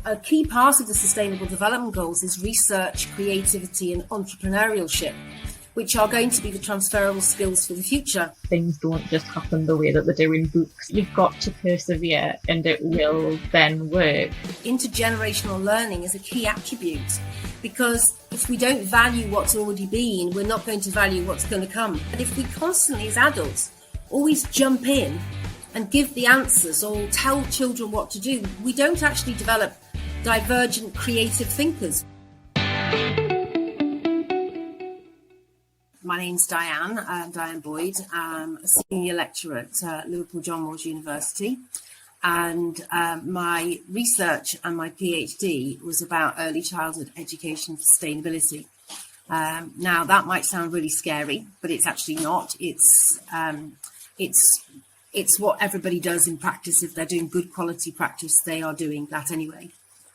A key part of the Sustainable Development Goals is research, creativity and entrepreneurship, which are going to be the transferable skills for the future. Things don't just happen the way that they do in books. You've got to persevere and it will then work. Intergenerational learning is a key attribute, because if we don't value what's already been, we're not going to value what's going to come. But if we constantly, as adults, always jump in and give the answers or tell children what to do, we don't actually develop divergent creative thinkers. My name's Diane Boyd. I'm a senior lecturer at Liverpool John Moores University, and my research and my PhD was about early childhood education sustainability. Now that might sound really scary, but it's actually not. It's what everybody does in practice. If they're doing good quality practice, they are doing that anyway.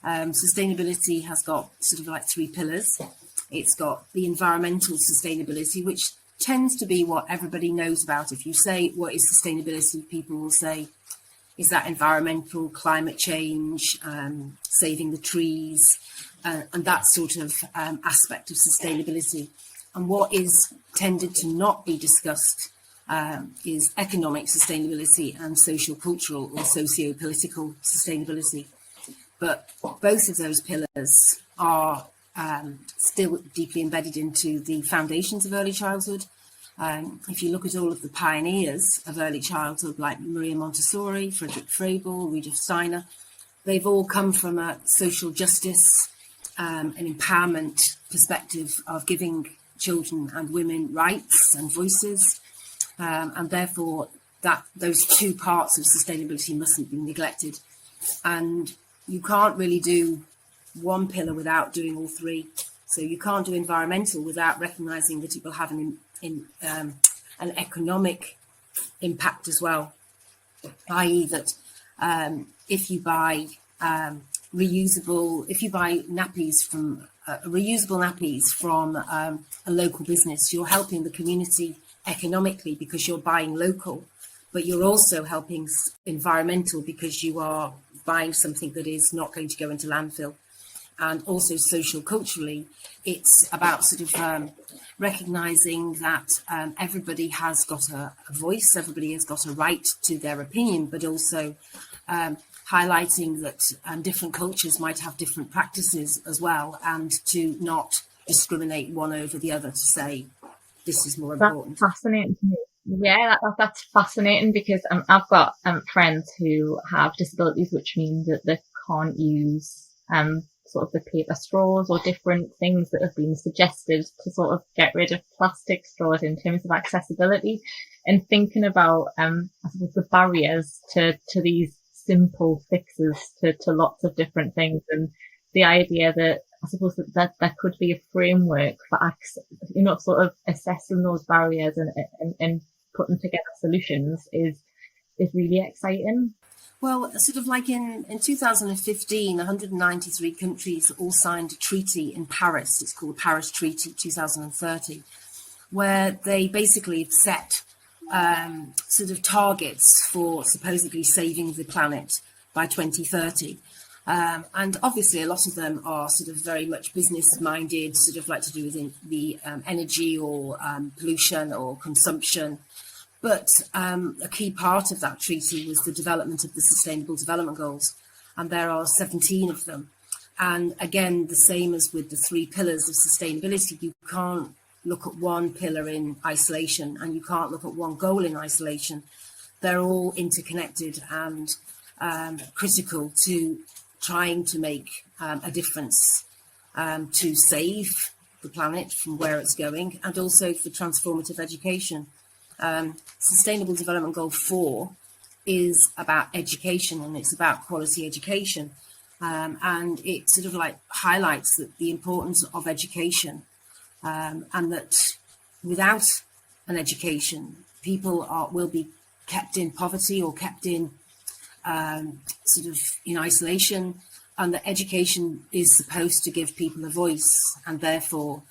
Sustainability has got sort of like three pillars. It's got the environmental sustainability, which tends to be what everybody knows about. If you say what is sustainability, people will say, is that environmental, climate change, saving the trees, and that sort of aspect of sustainability. And what is tended to not be discussed is economic sustainability and social, cultural or socio-political sustainability. But both of those pillars are still deeply embedded into the foundations of early childhood. If you look at all of the pioneers of early childhood, like Maria Montessori, Frederick Froebel, Rudolf Steiner, they've all come from a social justice, an empowerment perspective of giving children and women rights and voices. And therefore, those two parts of sustainability mustn't be neglected. And you can't really do one pillar without doing all three. So you can't do environmental without recognizing that it will have an economic impact as well, i.e. that if you buy reusable nappies from a local business, you're helping the community economically because you're buying local, but you're also helping environmental because you are buying something that is not going to go into landfill. And also social culturally, it's about sort of recognizing that everybody has got a voice, everybody has got a right to their opinion, but also highlighting that different cultures might have different practices as well, and to not discriminate one over the other to say this is more important. That's fascinating to me. Yeah, that's fascinating, because I've got friends who have disabilities, which means that they can't use sort of the paper straws or different things that have been suggested to sort of get rid of plastic straws in terms of accessibility, and thinking about I suppose the barriers to these simple fixes to lots of different things, and the idea that I suppose that there could be a framework for sort of assessing those barriers and putting together solutions is really exciting. Well, sort of like in 2015, 193 countries all signed a treaty in Paris. It's called the Paris Treaty 2030, where they basically set sort of targets for supposedly saving the planet by 2030. And obviously a lot of them are sort of very much business minded, sort of like to do with the energy or pollution or consumption. But a key part of that treaty was the development of the Sustainable Development Goals, and there are 17 of them. And again, the same as with the three pillars of sustainability, you can't look at one pillar in isolation, and you can't look at one goal in isolation. They're all interconnected and critical to trying to make a difference to save the planet from where it's going, and also for transformative education. Sustainable Development Goal 4 is about education, and it's about quality education. And it sort of like highlights that the importance of education, and that without an education, people will be kept in poverty or kept in sort of in isolation, and that education is supposed to give people a voice, and therefore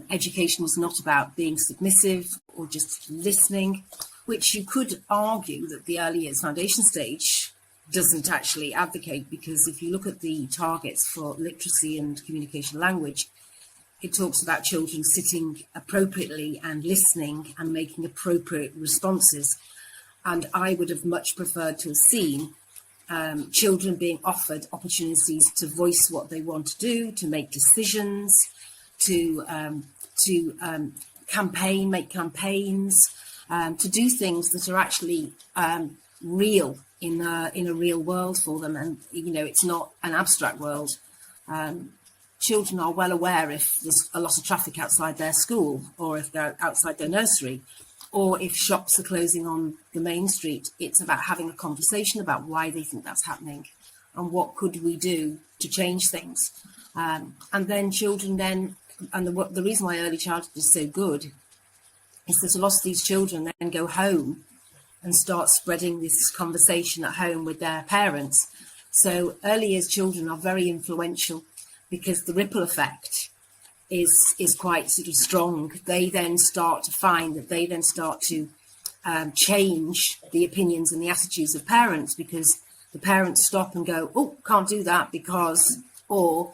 education is not about being submissive or just listening, which you could argue that the early years foundation stage doesn't actually advocate, because if you look at the targets for literacy and communication language, it talks about children sitting appropriately and listening and making appropriate responses. And I would have much preferred to have seen children being offered opportunities to voice what they want to do, to make decisions, to campaign, make campaigns, to do things that are actually real in a real world for them. And, you know, it's not an abstract world. Children are well aware if there's a lot of traffic outside their school, or if they're outside their nursery, or if shops are closing on the main street. It's about having a conversation about why they think that's happening and what could we do to change things. And then children then, and the reason why early childhood is so good is that a lot of these children then go home and start spreading this conversation at home with their parents. So early years children are very influential, because the ripple effect is quite sort of strong. They then start to find that they then start to change the opinions and the attitudes of parents, because the parents stop and go, oh, can't do that because, or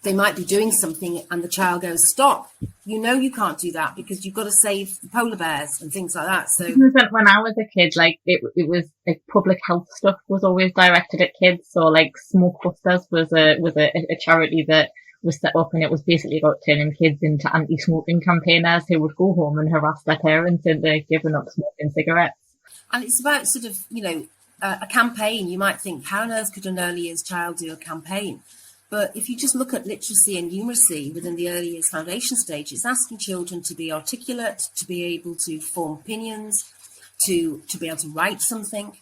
they might be doing something and the child goes, stop, you know you can't do that because you've got to save the polar bears and things like that. So when I was a kid, like it was like public health stuff was always directed at kids. So like Smoke Busters was a charity that was set up, and it was basically about turning kids into anti-smoking campaigners who would go home and harass their parents into giving up smoking cigarettes. And it's about sort of, you know, a campaign. You might think, how on earth could an early years child do a campaign? But if you just look at literacy and numeracy within the early years foundation stage, it's asking children to be articulate, to be able to form opinions, to be able to write something,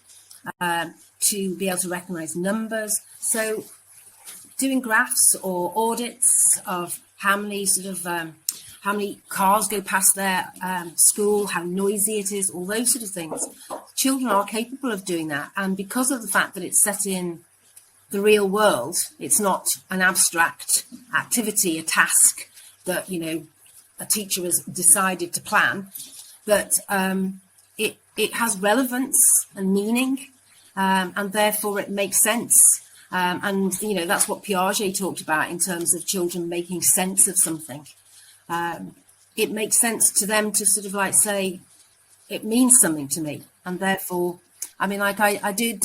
to be able to recognize numbers. So doing graphs or audits of how many how many cars go past their school, how noisy it is, all those sort of things. Children are capable of doing that. And because of the fact that it's set in the real world, it's not an abstract activity, a task that, you know, a teacher has decided to plan, that it has relevance and meaning, and therefore it makes sense. And, you know, that's what Piaget talked about in terms of children making sense of something. It makes sense to them to sort of like say, it means something to me. And therefore, I mean, like I did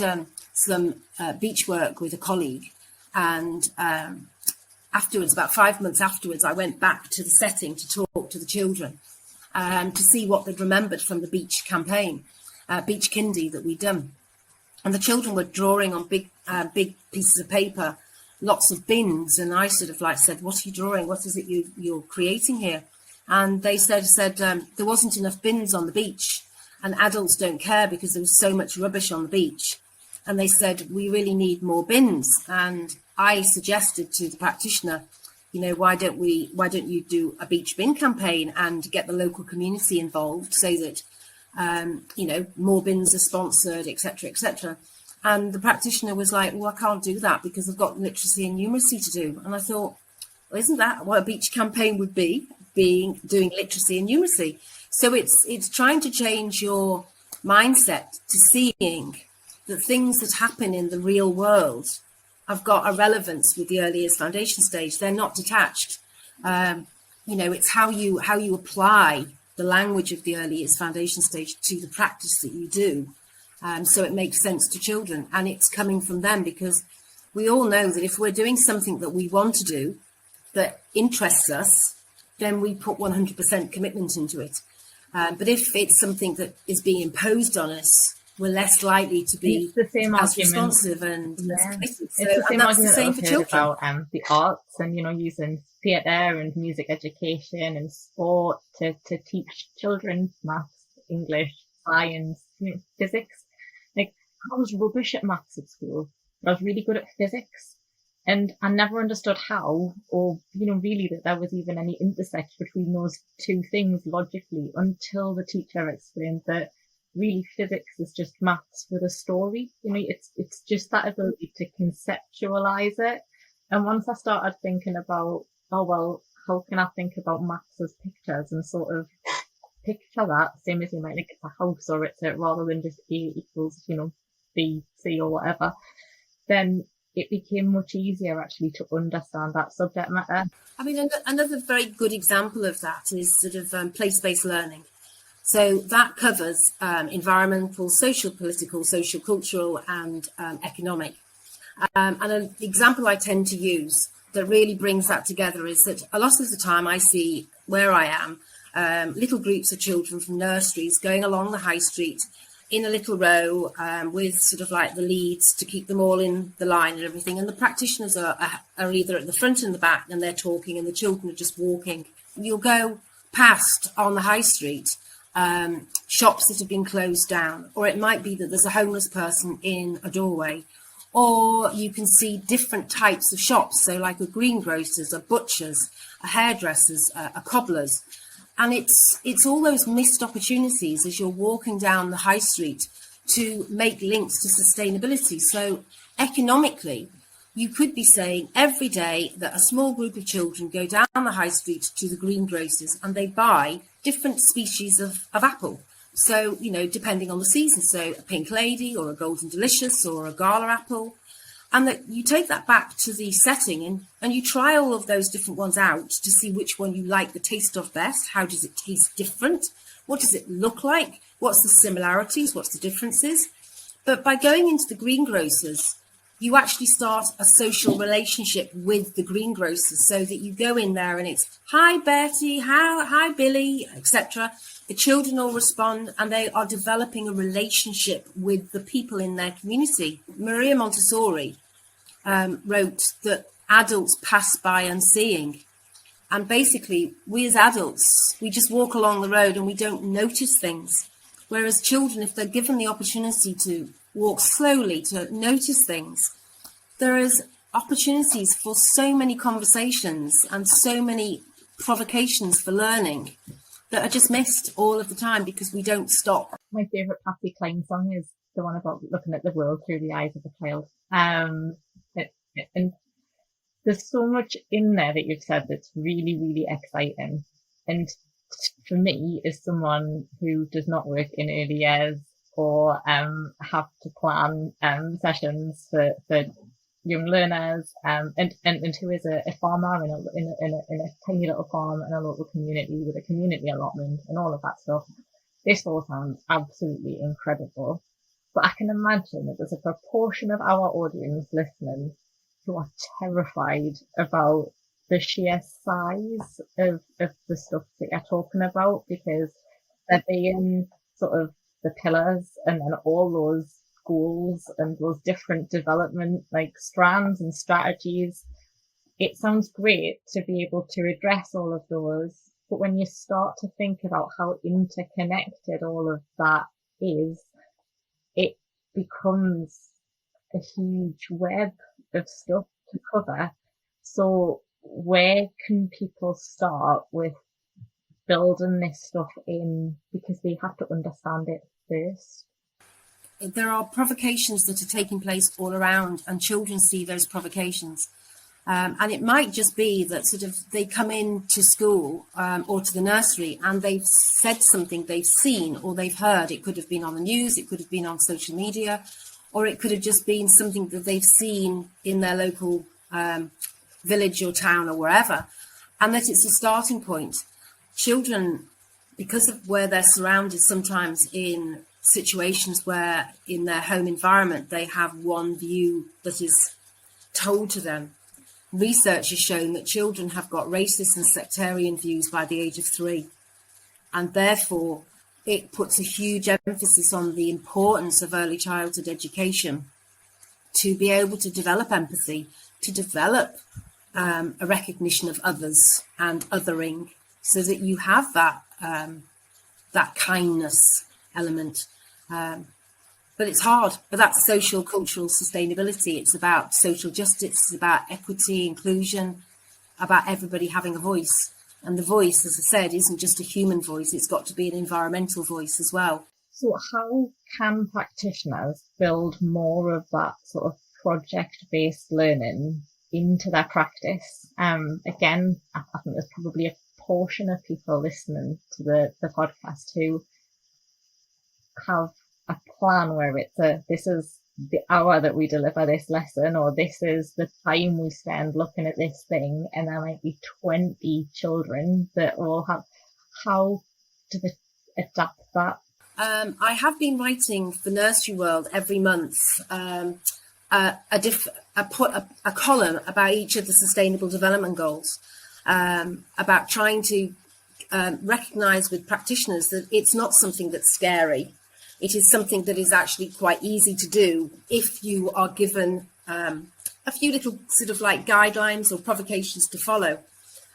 some beach work with a colleague, and afterwards, about 5 months afterwards, I went back to the setting to talk to the children to see what they'd remembered from the beach campaign, beach kindy that we'd done. And the children were drawing on big pieces of paper, lots of bins. And I sort of like said, what are you drawing? What is it you're creating here? And they said there wasn't enough bins on the beach, and adults don't care because there was so much rubbish on the beach. And they said, we really need more bins. And I suggested to the practitioner, you know, why don't you do a beach bin campaign and get the local community involved so that, you know, more bins are sponsored, etc., etc. And the practitioner was like, well, I can't do that because I've got literacy and numeracy to do. And I thought, well, isn't that what a beach campaign would be, doing literacy and numeracy? So it's trying to change your mindset to seeing that things that happen in the real world have got a relevance with the early years foundation stage. They're not detached. You know, it's how you apply the language of the early years foundation stage to the practice that you do. So it makes sense to children, and it's coming from them, because we all know that if we're doing something that we want to do that interests us, then we put 100% commitment into it. But if it's something that is being imposed on us, we're less likely to be as responsive and it's the same that's argument the same I've for heard children. about the arts, and, you know, using theatre and music education and sport to teach children maths, English, science, you know, physics. Like, I was rubbish at maths at school, but I was really good at physics. And I never understood how, or, you know, really that there was even any intersect between those two things logically, until the teacher explained that really physics is just maths with a story. You know, it's just that ability to conceptualize it. And once I started thinking about, oh, well, how can I think about maths as pictures and sort of picture that, same as you might think it's a house or it's a, rather than just A equals, you know, B, C or whatever, then it became much easier actually to understand that subject matter. I mean, another very good example of that is sort of place-based learning. So that covers environmental, social, political, social, cultural, and economic. And an example I tend to use that really brings that together is that a lot of the time I see where I am, little groups of children from nurseries going along the high street in a little row with sort of like the leads to keep them all in the line and everything. And the practitioners are either at the front and the back and they're talking and the children are just walking. You'll go past on the high street shops that have been closed down, or it might be that there's a homeless person in a doorway, or you can see different types of shops, so like a greengrocer's, a butcher's, a hairdresser's, a cobbler's. And it's all those missed opportunities as you're walking down the high street to make links to sustainability. So economically, you could be saying every day that a small group of children go down the high street to the greengrocers and they buy different species of apple. So, you know, depending on the season, so a pink lady or a golden delicious or a gala apple. And that you take that back to the setting and you try all of those different ones out to see which one you like the taste of best. How does it taste different? What does it look like? What's the similarities? What's the differences? But by going into the greengrocers, you actually start a social relationship with the greengrocers, so that you go in there and it's, hi, Betty, hi, Billy, etc. The children all respond and they are developing a relationship with the people in their community. Maria Montessori wrote that adults pass by unseeing. And basically, we as adults, we just walk along the road and we don't notice things. Whereas children, if they're given the opportunity to walk slowly, to notice things, there is opportunities for so many conversations and so many provocations for learning that are just missed all of the time because we don't stop. My favourite Patsy Cline song is the one about looking at the world through the eyes of a child. And there's so much in there that you've said that's really, really exciting. And for me, as someone who does not work in early years or have to plan sessions for young learners, and who is a farmer in a tiny little farm in a local community with a community allotment and all of that stuff. This all sounds absolutely incredible. But I can imagine that there's a proportion of our audience listening who are terrified about the sheer size of the stuff that you're talking about, because they're being sort of the pillars and then all those goals and those different development like strands and strategies. It sounds great to be able to address all of those, but when you start to think about how interconnected all of that is, it becomes a huge web of stuff to cover. So where can people start with building this stuff in, because they have to understand it first? There are provocations that are taking place all around and children see those provocations. And it might just be that sort of they come into school or to the nursery and they've said something they've seen or they've heard. It could have been on the news, it could have been on social media, or it could have just been something that they've seen in their local village or town or wherever, and that it's a starting point. Children, because of where they're surrounded, sometimes in situations where in their home environment they have one view that is told to them. Research has shown that children have got racist and sectarian views by the age of 3, and therefore it puts a huge emphasis on the importance of early childhood education to be able to develop empathy, to develop a recognition of others and othering, so that you have that that kindness element. But it's hard. But that's social, cultural sustainability. It's about social justice. It's about equity, inclusion, about everybody having a voice. And the voice, as I said, isn't just a human voice. It's got to be an environmental voice as well. So how can practitioners build more of that sort of project-based learning into their practice? Again, I think there's probably a portion of people listening to the podcast who have a plan where it's this is the hour that we deliver this lesson, or this is the time we spend looking at this thing, and there might be 20 children that all have, how do they adapt that? I have been writing for Nursery World every month a column about each of the Sustainable Development Goals, about trying to recognise with practitioners that it's not something that's scary. It is something that is actually quite easy to do if you are given a few little sort of like guidelines or provocations to follow.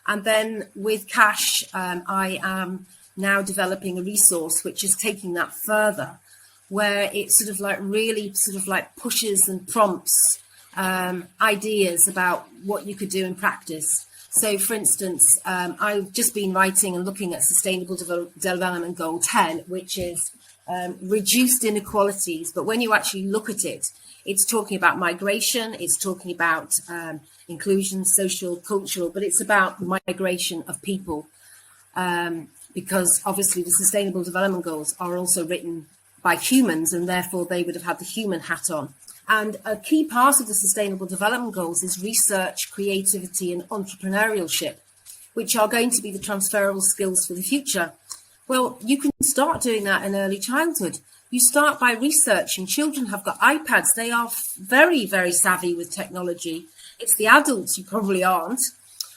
And then with CACHE, I am now developing a resource which is taking that further, where it sort of like really sort of like pushes and prompts ideas about what you could do in practice. So, for instance, I've just been writing and looking at Sustainable Development Goal 10, which is reduced inequalities. But when you actually look at it, it's talking about migration, it's talking about inclusion, social, cultural, but it's about migration of people. Because obviously the Sustainable Development Goals are also written by humans, and therefore they would have had the human hat on. And a key part of the Sustainable Development Goals is research, creativity and entrepreneurship, which are going to be the transferable skills for the future. Well, you can start doing that in early childhood. You start by researching. Children have got iPads. They are very, very savvy with technology. It's the adults who probably aren't.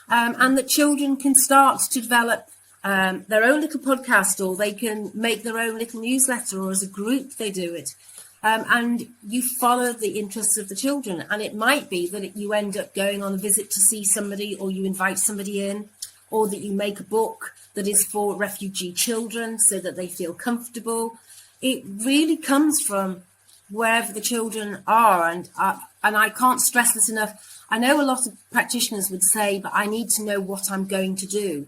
And that children can start to develop their own little podcast, or they can make their own little newsletter, or as a group they do it. And you follow the interests of the children. And it might be that you end up going on a visit to see somebody, or you invite somebody in, or that you make a book that is for refugee children so that they feel comfortable. It really comes from wherever the children are. And I can't stress this enough. I know a lot of practitioners would say, but I need to know what I'm going to do.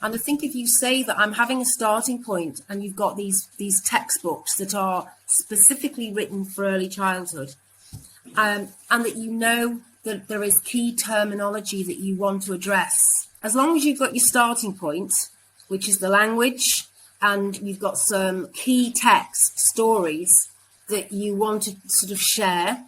And I think if you say that I'm having a starting point, and you've got these textbooks that are specifically written for early childhood, and that you know that there is key terminology that you want to address, as long as you've got your starting point, which is the language, and you've got some key text stories that you want to sort of share,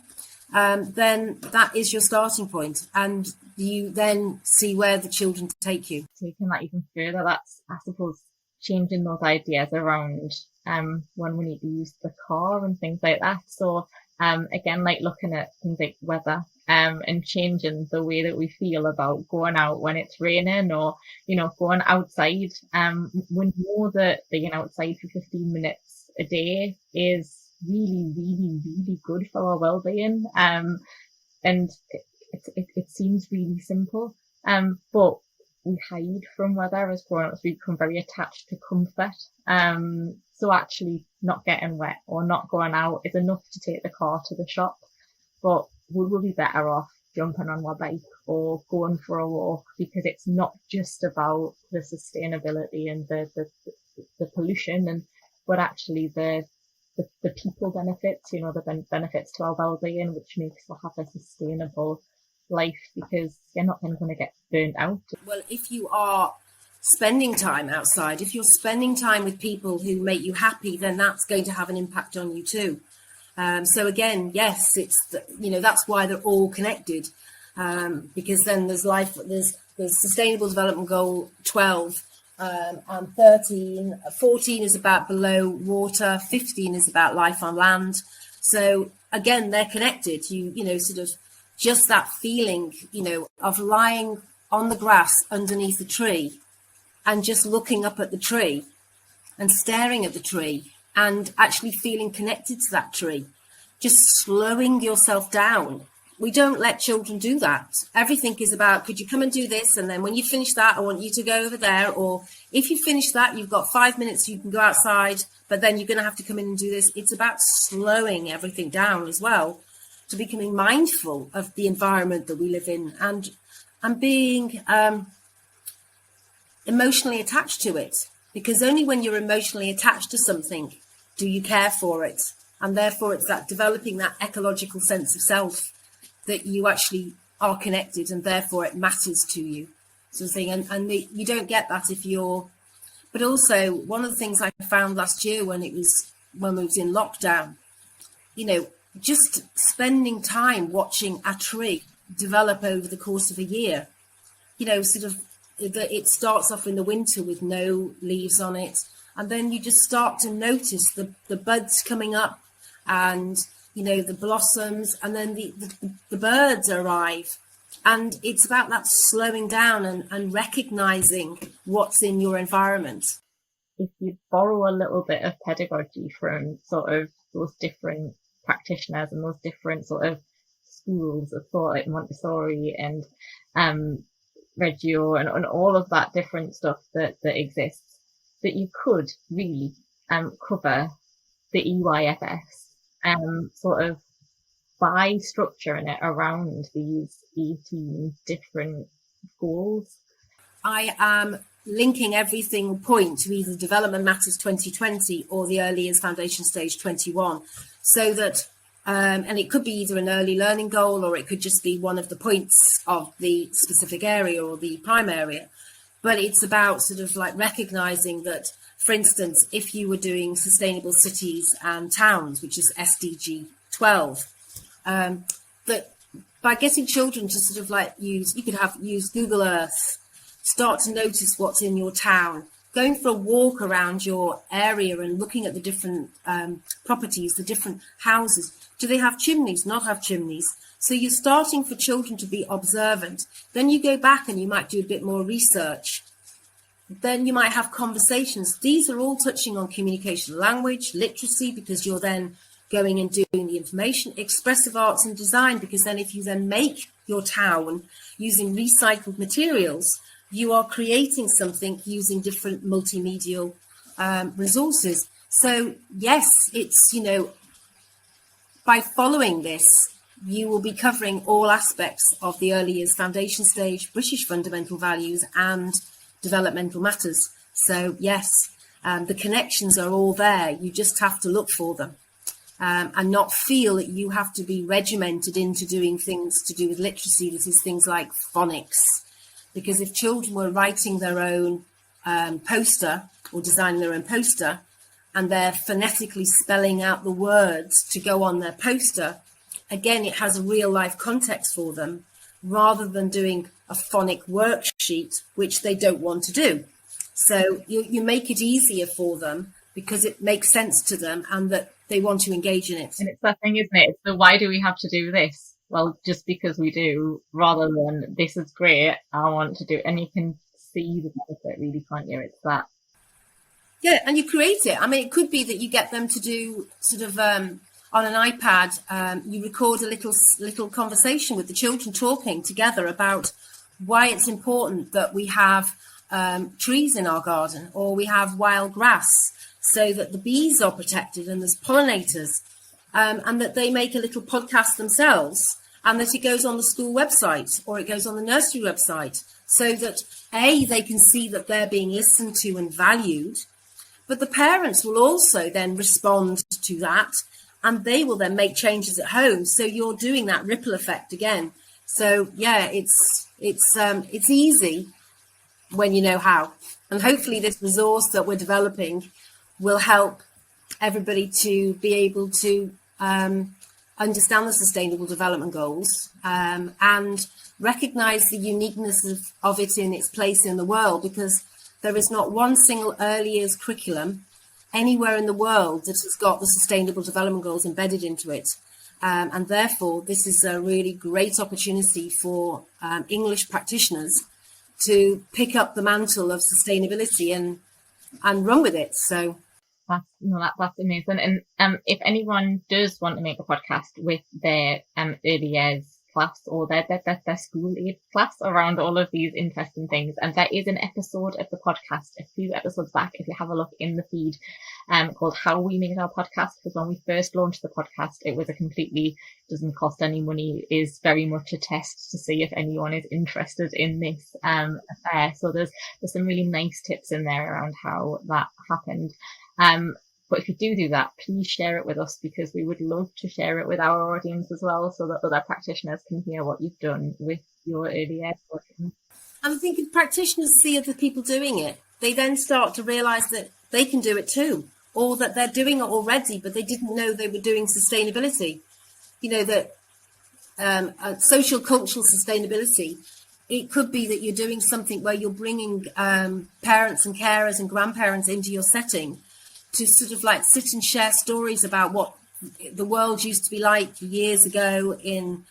then that is your starting point. And you then see where the children take you. Taking that even further, that's, I suppose, changing those ideas around when we need to use the car and things like that. So again, like looking at things like weather and changing the way that we feel about going out when it's raining, or, you know, going outside. We know that being outside for 15 minutes a day is really, really, really good for our well-being. And it seems really simple, but we hide from weather as grown-ups. We become very attached to comfort. So actually not getting wet or not going out is enough to take the car to the shop, but we will be better off jumping on our bike or going for a walk, because it's not just about the sustainability and the pollution, but actually the people benefits, you know, the benefits to our well-being, which makes us have a sustainable life, because you're not going to get burnt out. Well, if you are spending time outside, if you're spending time with people who make you happy, then that's going to have an impact on you too. So again, yes, that's why they're all connected, because then there's life, there's Sustainable Development Goal 12, and 14 is about below water, 15 is about life on land. So again, they're connected. You know, sort of just that feeling, you know, of lying on the grass underneath a tree and just looking up at the tree and staring at the tree and actually feeling connected to that tree, just slowing yourself down. We don't let children do that. Everything is about, could you come and do this? And then when you finish that, I want you to go over there. Or if you finish that, you've got 5 minutes, you can go outside, but then you're going to have to come in and do this. It's about slowing everything down as well, to becoming mindful of the environment that we live in, and being emotionally attached to it. Because only when you're emotionally attached to something do you care for it. And therefore it's that developing that ecological sense of self that you actually are connected, and therefore it matters to you, sort of thing. And you don't get that if you're, but also one of the things I found last year when we was in lockdown, you know, just spending time watching a tree develop over the course of a year. Sort of it starts off in the winter with no leaves on it, and then you just start to notice the buds coming up, and the blossoms, and then the birds arrive. And it's about that slowing down and recognizing what's in your environment. If you borrow a little bit of pedagogy from sort of those different practitioners and those different sort of schools of thought, like Montessori and ReView and all of that different stuff that exists, that you could really cover the EYFS sort of by structuring it around these 18 different goals. I am linking every single point to either Development Matters 2020 or the Early Years Foundation Stage 21, so that and it could be either an early learning goal, or it could just be one of the points of the specific area or the prime area. But it's about sort of like recognizing that, for instance, if you were doing sustainable cities and towns, which is SDG 12, that by getting children to sort of like use Google Earth, start to notice what's in your town, going for a walk around your area and looking at the different properties, the different houses. Do they have chimneys, not have chimneys? So you're starting for children to be observant. Then you go back and you might do a bit more research. Then you might have conversations. These are all touching on communication, language, literacy, because you're then going and doing the information, expressive arts and design, because then if you then make your town using recycled materials, you are creating something using different multimedia resources. So yes, it's, by following this, you will be covering all aspects of the Early Years Foundation Stage, British Fundamental Values and Developmental Matters. So yes, the connections are all there. You just have to look for them and not feel that you have to be regimented into doing things to do with literacy. This is things like phonics. Because if children were writing their own poster or designing their own poster, and they're phonetically spelling out the words to go on their poster, again, it has a real life context for them, rather than doing a phonic worksheet, which they don't want to do. So you make it easier for them because it makes sense to them and that they want to engage in it. And it's that thing, isn't it? It's the why do we have to do this? Well, just because we do, rather than this is great, I want to do it. And you can see the benefit, really, can't you? It's that. Yeah, and you create it. I mean, it could be that you get them to do sort of on an iPad, you record a little conversation with the children talking together about why it's important that we have trees in our garden, or we have wild grass so that the bees are protected and there's pollinators, and that they make a little podcast themselves, and that it goes on the school website or it goes on the nursery website, so that they can see that they're being listened to and valued, but the parents will also then respond to that, and they will then make changes at home. So you're doing that ripple effect again. So yeah, it's easy when you know how, and hopefully this resource that we're developing will help everybody to be able to understand the Sustainable Development Goals and recognise the uniqueness of it in its place in the world, because there is not one single early years curriculum anywhere in the world that has got the Sustainable Development Goals embedded into it. And therefore, this is a really great opportunity for English practitioners to pick up the mantle of sustainability and run with it. So that's amazing. And if anyone does want to make a podcast with their early years class or their school age class around all of these interesting things, and there is an episode of the podcast a few episodes back, if you have a look in the feed, called How We Made Our Podcast, because when we first launched the podcast, it was a completely doesn't cost any money, is very much a test to see if anyone is interested in this affair. So there's some really nice tips in there around how that happened. But if you do that, please share it with us, because we would love to share it with our audience as well, so that other practitioners can hear what you've done with your early years work. And I think if practitioners see other people doing it, they then start to realise that they can do it too, or that they're doing it already, but they didn't know they were doing sustainability. that social cultural sustainability, it could be that you're doing something where you're bringing parents and carers and grandparents into your setting to sort of like sit and share stories about what the world used to be like years ago in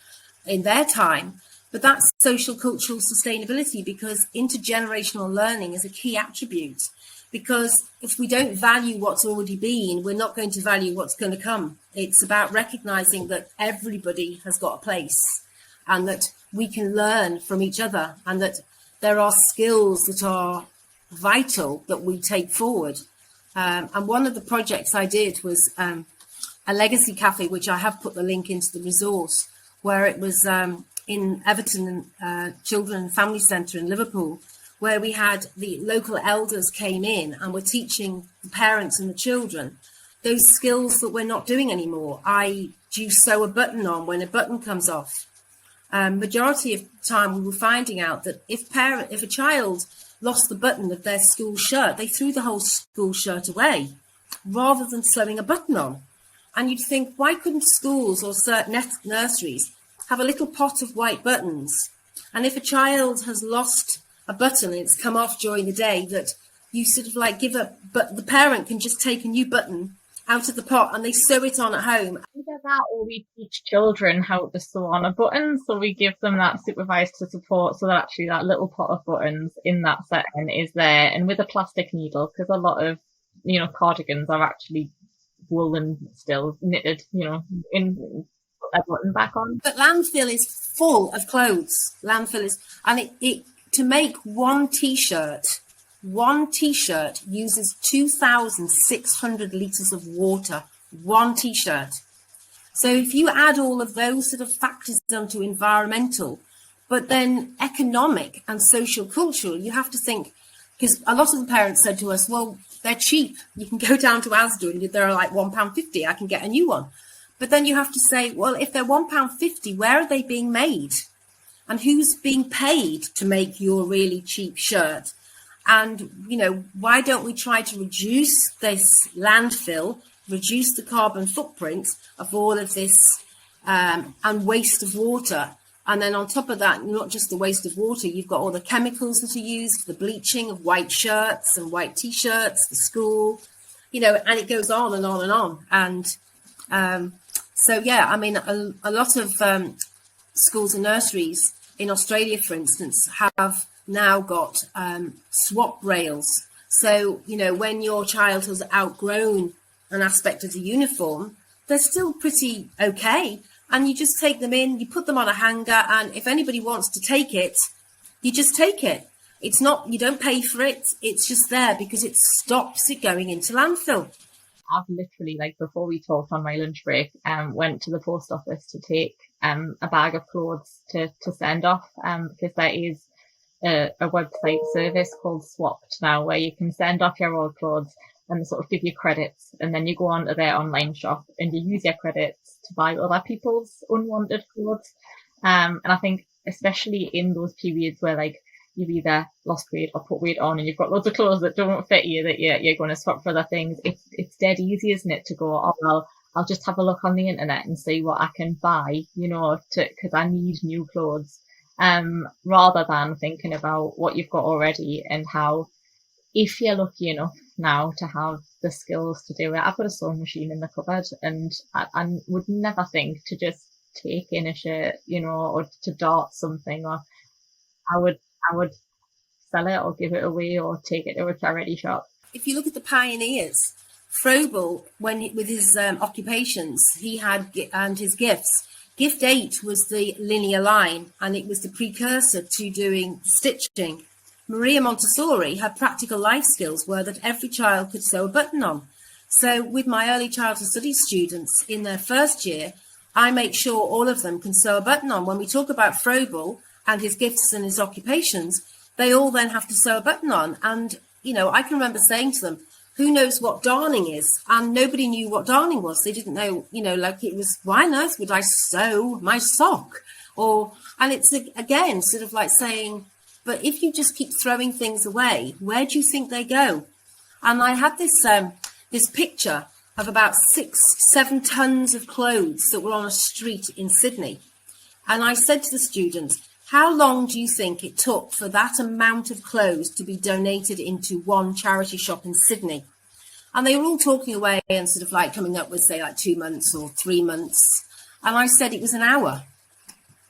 their time. But that's social cultural sustainability, because intergenerational learning is a key attribute. Because if we don't value what's already been, we're not going to value what's going to come. It's about recognizing that everybody has got a place, and that we can learn from each other, and that there are skills that are vital that we take forward. And one of the projects I did was a legacy cafe, which I have put the link into the resource, where it was in Everton Children and Family Centre in Liverpool, where we had the local elders came in and were teaching the parents and the children those skills that we're not doing anymore. Do you sew a button on when a button comes off? Majority of the time we were finding out that if a child lost the button of their school shirt, they threw the whole school shirt away rather than sewing a button on. And you'd think, why couldn't schools or certain nurseries have a little pot of white buttons? And if a child has lost a button and it's come off during the day, that you sort of like but the parent can just take a new button out of the pot and they sew it on at home. Either that, or we teach children how to sew on a button, so we give them that supervised support, so that actually that little pot of buttons in that setting is there, and with a plastic needle, because a lot of cardigans are actually woolen still knitted, in put that button back on. But landfill is full of clothes. And it to make one t-shirt uses 2,600 litres of water, one t-shirt. So if you add all of those sort of factors onto environmental, but then economic and social cultural, you have to think, because a lot of the parents said to us, well, they're cheap. You can go down to Asda and they're like £1.50. I can get a new one. But then you have to say, well, if they're £1.50, where are they being made? And who's being paid to make your really cheap shirt? And, why don't we try to reduce this landfill, reduce the carbon footprint of all of this and waste of water? And then on top of that, not just the waste of water, you've got all the chemicals that are used for the bleaching of white shirts and white T-shirts, the school, and it goes on and on and on. And a lot of schools and nurseries in Australia, for instance, have now got swap rails. So, when your child has outgrown an aspect of the uniform, they're still pretty okay. And you just take them in, you put them on a hanger, and if anybody wants to take it, you just take it. It's not, you don't pay for it. It's just there because it stops it going into landfill. I've literally, before we talked on my lunch break, went to the post office to take a bag of clothes to send off, because there is a website service called Swapped now, where you can send off your old clothes and sort of give you credits, and then you go onto their online shop and you use your credits to buy other people's unwanted clothes. And I think especially in those periods where you've either lost weight or put weight on and you've got loads of clothes that don't fit you, that you're going to swap for other things, it's dead easy, isn't it, to go, oh well, I'll just have a look on the internet and see what I can buy, because I need new clothes, rather than thinking about what you've got already and how, if you're lucky enough now to have the skills to do it. I've got a sewing machine in the cupboard, and I would never think to just take in a shirt, or to dart something, or I would sell it or give it away or take it to a charity shop. If you look at the pioneers, Froebel, with his occupations, he had and his gifts. Gift 8 was the linear line, and it was the precursor to doing stitching. Maria Montessori had practical life skills where that every child could sew a button on. So with my early childhood studies students in their first year, I make sure all of them can sew a button on. When we talk about Froebel and his gifts and his occupations, they all then have to sew a button on. And, I can remember saying to them, who knows what darning is? And nobody knew what darning was. They didn't know, it was, why on earth would I sew my sock? And it's, again, sort of like saying, but if you just keep throwing things away, where do you think they go? And I had this picture of about 6-7 tons of clothes that were on a street in Sydney. And I said to the students, how long do you think it took for that amount of clothes to be donated into one charity shop in Sydney? And they were all talking away and sort of like coming up with, say, like 2 months or 3 months. And I said it was an hour.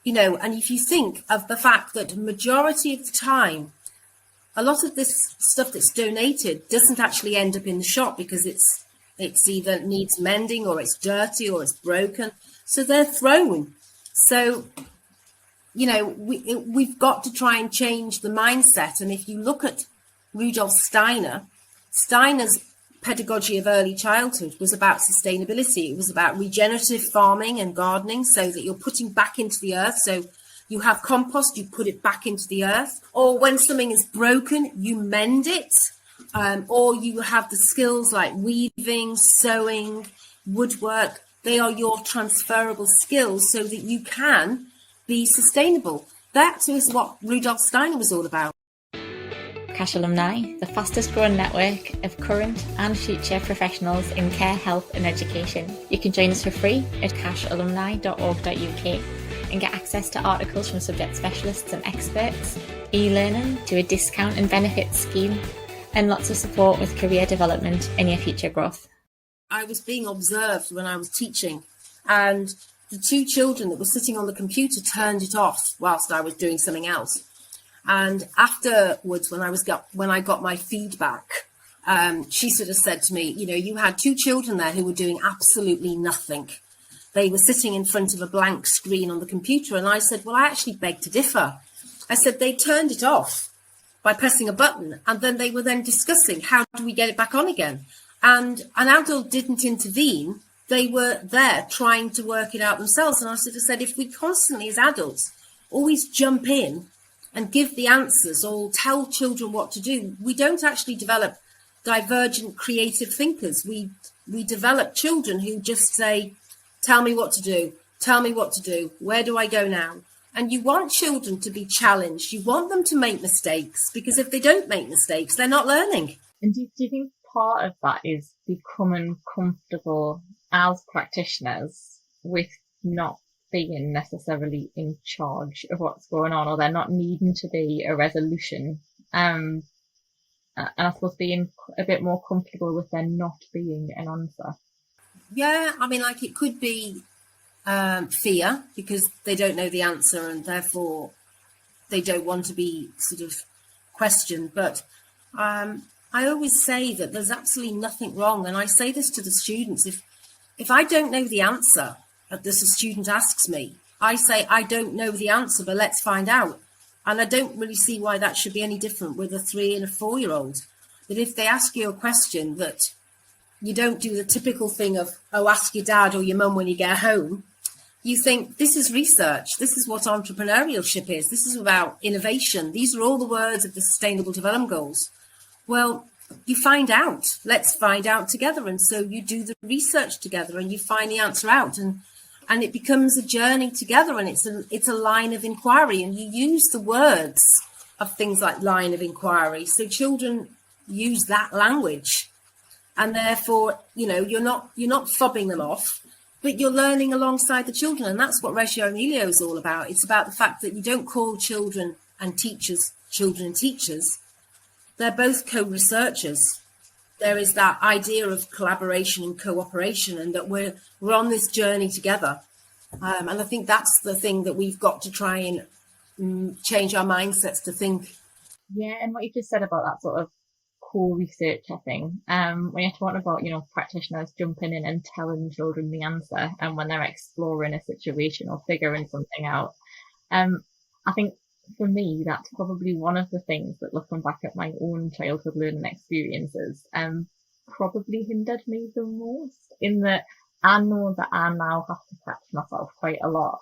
You know, and if you think of the fact that majority of the time, a lot of this stuff that's donated doesn't actually end up in the shop because it's either needs mending or it's dirty or it's broken. So they're thrown. So, you know, we've got to try and change the mindset. And if you look at Rudolf Steiner's pedagogy of early childhood was about sustainability. It was about regenerative farming and gardening, so that you're putting back into the earth. So you have compost, you put it back into the earth. Or when something is broken, you mend it. Or you have the skills like weaving, sewing, woodwork. They are your transferable skills so that you can be sustainable. That is what Rudolf Steiner was all about. CACHE Alumni, the fastest growing network of current and future professionals in care, health and education. You can join us for free at cachealumni.org.uk and get access to articles from subject specialists and experts, e-learning to a discount and benefits scheme, and lots of support with career development and your future growth. I was being observed when I was teaching, and the 2 children that were sitting on the computer turned it off whilst I was doing something else. And afterwards, when I got my feedback, she sort of said to me, you know, you had 2 children there who were doing absolutely nothing. They were sitting in front of a blank screen on the computer. And I said, well, I actually beg to differ. I said, they turned it off by pressing a button. And then they were then discussing, how do we get it back on again? And an adult didn't intervene. They were there trying to work it out themselves. And I sort of said, if we constantly as adults always jump in and give the answers or tell children what to do, we don't actually develop divergent creative thinkers. We develop children who just say, tell me what to do, tell me what to do, where do I go now? And you want children to be challenged. You want them to make mistakes, because if they don't make mistakes, they're not learning. And do you think part of that is becoming comfortable as practitioners with not being necessarily in charge of what's going on, or there not needing to be a resolution, and I suppose being a bit more comfortable with there not being an answer? Yeah, I mean, like, it could be fear, because they don't know the answer and therefore they don't want to be sort of questioned. But I always say that there's absolutely nothing wrong, and I say this to the students, if I don't know the answer, this a student asks me, I say, I don't know the answer, but let's find out. And I don't really see why that should be any different with a 3 and a 4-year-old. That if they ask you a question, that you don't do the typical thing of, oh, ask your dad or your mum when you get home. You think, this is research. This is what entrepreneurship is. This is about innovation. These are all the words of the Sustainable Development Goals. Well, you find out. Let's find out together. And so you do the research together and you find the answer out. And it becomes a journey together, and it's a line of inquiry, and you use the words of things like line of inquiry. So children use that language, and therefore, you know, you're not fobbing them off, but you're learning alongside the children. And that's what Reggio Emilio is all about. It's about the fact that you don't call children and teachers. They're both co-researchers. There is that idea of collaboration and cooperation, and that we're on this journey together. And I think that's the thing that we've got to try and change our mindsets to think. Yeah, and what you just said about that sort of co-researcher thing, when you're talking about, you know, practitioners jumping in and telling children the answer, and when they're exploring a situation or figuring something out, I think for me, that's probably one of the things that, looking back at my own childhood learning experiences, probably hindered me the most, in that I know that I now have to catch myself quite a lot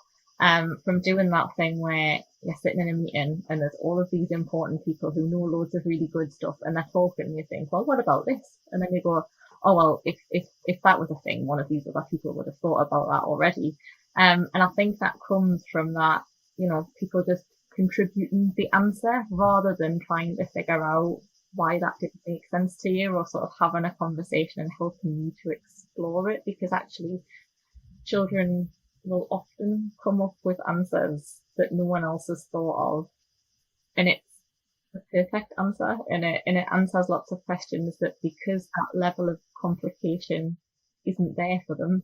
from doing that thing where you're sitting in a meeting and there's all of these important people who know loads of really good stuff, and they're talking and you think, well, what about this? And then you go, oh, well, if that was a thing, one of these other people would have thought about that already. And I think that comes from that, you know, people just contributing the answer rather than trying to figure out why that didn't make sense to you, or sort of having a conversation and helping you to explore it, because actually children will often come up with answers that no one else has thought of, and it's the perfect answer, and it answers lots of questions that, because that level of complication isn't there for them,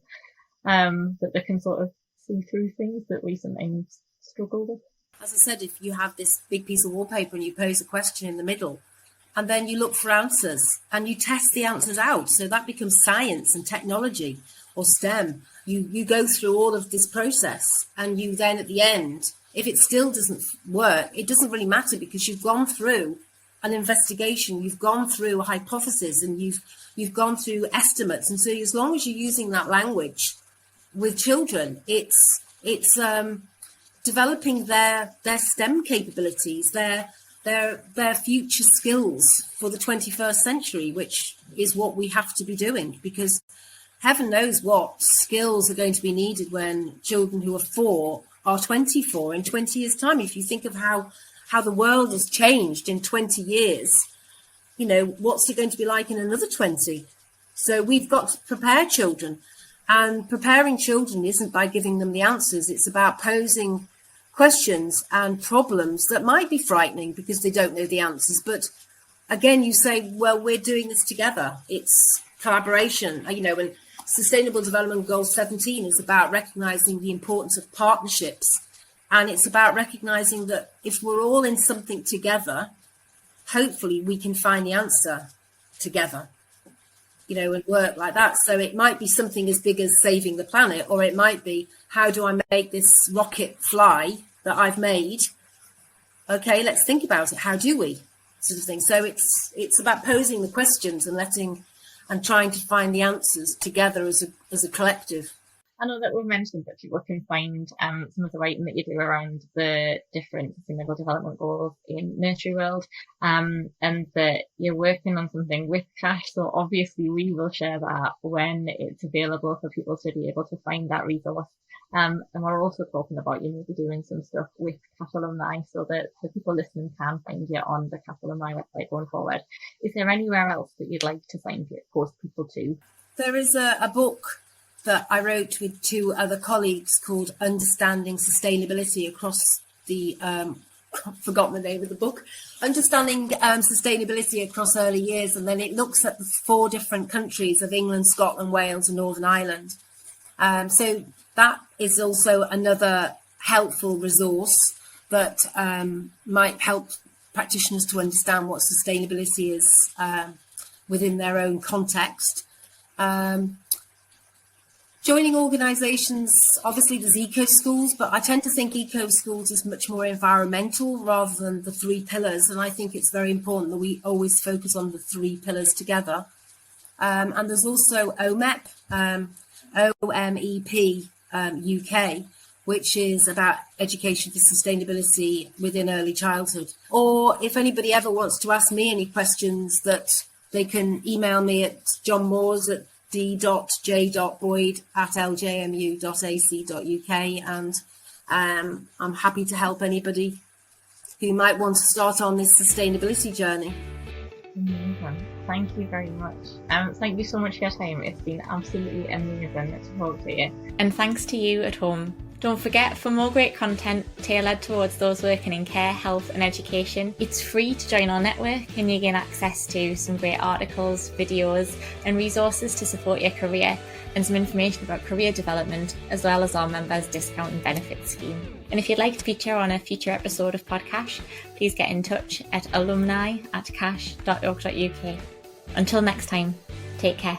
that they can sort of see through things that we sometimes struggle with. As I said, if you have this big piece of wallpaper and you pose a question in the middle, and then you look for answers and you test the answers out, so that becomes science and technology or STEM. You go through all of this process, and you then at the end, if it still doesn't work, it doesn't really matter, because you've gone through an investigation, you've gone through a hypothesis, and you've gone through estimates. And so as long as you're using that language with children, it's developing their STEM capabilities, their future skills for the 21st century, which is what we have to be doing, because heaven knows what skills are going to be needed when children who are 4 are 24 in 20 years' time. If you think of how the world has changed in 20 years, what's it going to be like in another 20? So we've got to prepare children, and preparing children isn't by giving them the answers. It's about posing questions and problems that might be frightening because they don't know the answers. But again, you say, well, we're doing this together. It's collaboration, and Sustainable Development Goal 17 is about recognizing the importance of partnerships. And it's about recognizing that if we're all in something together, hopefully we can find the answer together, and work like that. So it might be something as big as saving the planet, or it might be, how do I make this rocket fly that I've made? Okay, let's think about it. How do we? Sort of thing. So it's about posing the questions and trying to find the answers together as a collective. I know that we've mentioned that people can find some of the writing that you do around the different sustainable development goals in Nursery World, and that you're working on something with CACHE. So obviously we will share that when it's available for people to be able to find that resource. And we're also talking about you maybe doing some stuff with CACHE Alumni, so that the people listening can find you on the CACHE Alumni website going forward. Is there anywhere else that you'd like to post people to? There is a book that I wrote with 2 other colleagues called Understanding Sustainability Across the, I've forgotten the name of the book, Understanding Sustainability Across Early Years. And then it looks at the 4 different countries of England, Scotland, Wales and Northern Ireland. So that is also another helpful resource that might help practitioners to understand what sustainability is within their own context. Joining organisations, obviously there's eco schools, but I tend to think eco schools is much more environmental rather than the 3 pillars. And I think it's very important that we always focus on the 3 pillars together. And there's also OMEP, OMEP UK, which is about education for sustainability within early childhood. Or if anybody ever wants to ask me any questions, that they can email me at John Moores at d.j.boyd@ljmu.ac.uk, and I'm happy to help anybody who might want to start on this sustainability journey. Amazing. Thank you very much. Thank you so much for your time. It's been absolutely amazing to talk to you. And thanks to you at home. Don't forget, for more great content tailored towards those working in care, health and education, it's free to join our network, and you gain access to some great articles, videos and resources to support your career, and some information about career development, as well as our members' discount and benefits scheme. And if you'd like to feature on a future episode of Podcast, please get in touch at alumni@cache.org.uk. Until next time, take care.